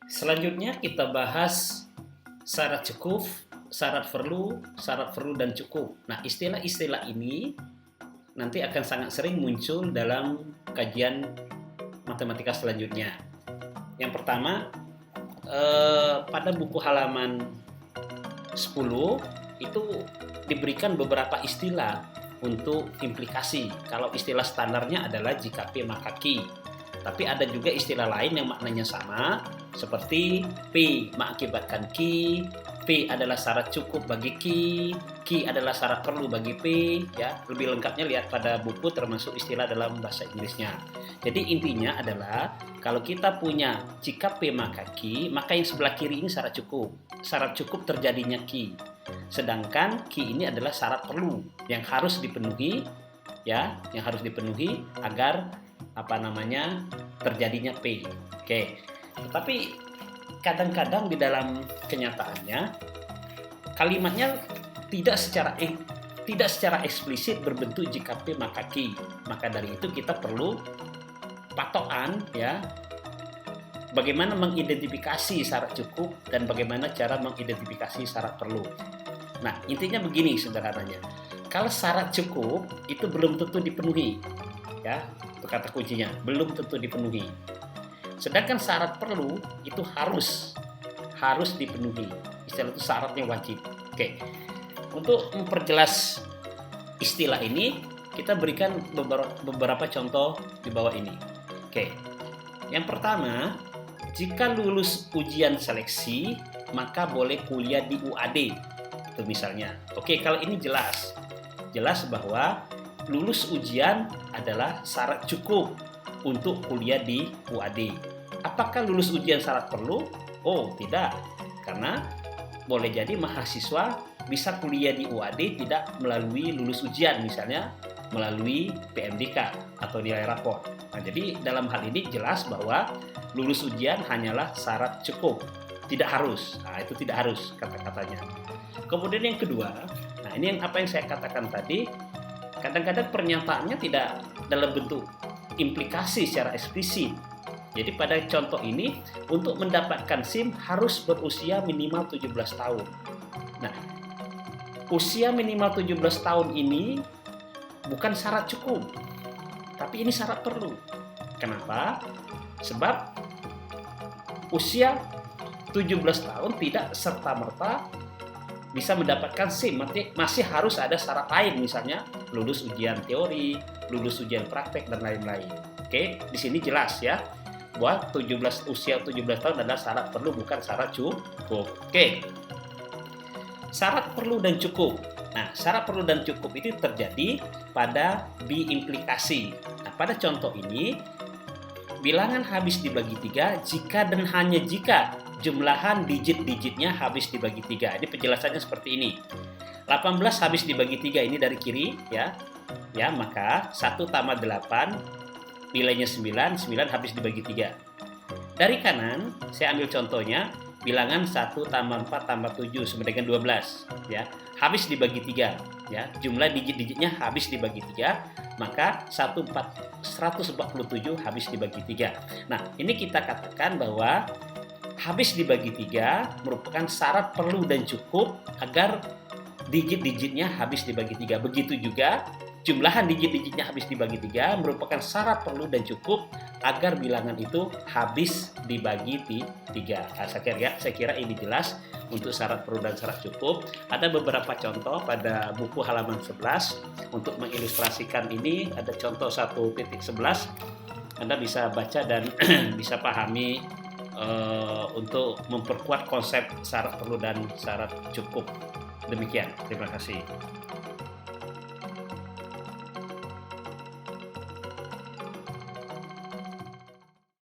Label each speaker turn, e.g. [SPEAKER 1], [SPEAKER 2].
[SPEAKER 1] Selanjutnya kita bahas syarat cukup, syarat perlu dan cukup. Nah, istilah-istilah ini nanti akan sangat sering muncul dalam kajian matematika selanjutnya. Yang pertama, pada buku halaman 10 itu diberikan beberapa istilah untuk implikasi. Kalau istilah standarnya adalah jika P maka Q. Tapi ada juga istilah lain yang maknanya sama, seperti P mengakibatkan Q, P adalah syarat cukup bagi Q, Q adalah syarat perlu bagi P, ya. Lebih lengkapnya lihat pada buku termasuk istilah dalam bahasa Inggrisnya. Jadi intinya adalah kalau kita punya jika P maka Q, maka yang sebelah kiri ini syarat cukup. Syarat cukup terjadinya Q. Sedangkan Q ini adalah syarat perlu yang harus dipenuhi, ya, yang harus dipenuhi agar terjadinya P. Oke. Tetapi kadang-kadang di dalam kenyataannya kalimatnya tidak secara eksplisit berbentuk jika P maka Q. Maka dari itu kita perlu patokan, ya, bagaimana mengidentifikasi syarat cukup dan bagaimana cara mengidentifikasi syarat perlu. Nah, intinya begini sederhananya. Kalau syarat cukup itu belum tentu dipenuhi, ya, itu kata kuncinya, belum tentu dipenuhi. Sedangkan syarat perlu itu harus dipenuhi. Istilah itu syaratnya wajib. Oke. Untuk memperjelas istilah ini, kita berikan beberapa contoh di bawah ini. Oke. Yang pertama, jika lulus ujian seleksi, maka boleh kuliah di UAD. Itu misalnya. Oke, kalau ini jelas bahwa lulus ujian adalah syarat cukup untuk kuliah di UAD. Apakah lulus ujian syarat perlu? Oh, tidak. Karena boleh jadi mahasiswa bisa kuliah di UAD tidak melalui lulus ujian, misalnya melalui PMDK atau nilai rapor. Nah, jadi dalam hal ini jelas bahwa lulus ujian hanyalah syarat cukup, tidak harus. Nah, itu tidak harus kata-katanya. Kemudian yang kedua, nah ini apa yang saya katakan tadi, kadang-kadang pernyataannya tidak dalam bentuk implikasi secara eksplisit. Jadi pada contoh ini, untuk mendapatkan SIM harus berusia minimal 17 tahun. Nah, usia minimal 17 tahun ini bukan syarat cukup, tapi ini syarat perlu. Kenapa? Sebab usia 17 tahun tidak serta-merta bisa mendapatkan SIM, masih harus ada syarat lain, misalnya lulus ujian teori, lulus ujian praktek, dan lain-lain. Oke, di sini jelas ya, bahwa usia 17 tahun adalah syarat perlu, bukan syarat cukup. Oke, syarat perlu dan cukup. Nah, syarat perlu dan cukup itu terjadi pada biimplikasi. Nah, pada contoh ini, bilangan habis dibagi 3 jika dan hanya jika jumlahan digit-digitnya habis dibagi 3. Ini penjelasannya seperti ini. 18 habis dibagi 3 ini dari kiri, ya. Ya, maka 1 tambah 8 nilainya 9 habis dibagi 3. Dari kanan saya ambil contohnya, bilangan 1 tambah 4 tambah 7 sama dengan 12, ya. Habis dibagi 3, ya. Jumlah digit-digitnya habis dibagi 3, maka 147 habis dibagi 3. Nah, ini kita katakan bahwa habis dibagi 3 merupakan syarat perlu dan cukup agar digit-digitnya habis dibagi 3. Begitu juga jumlahan digit-digitnya habis dibagi 3 merupakan syarat perlu dan cukup agar bilangan itu habis dibagi 3. Nah, saya kira ini jelas untuk syarat perlu dan syarat cukup. Ada beberapa contoh pada buku halaman 11 untuk mengilustrasikan ini. Ada contoh 1.11. Anda bisa baca dan bisa pahami untuk memperkuat konsep syarat perlu dan syarat cukup. Demikian, terima kasih.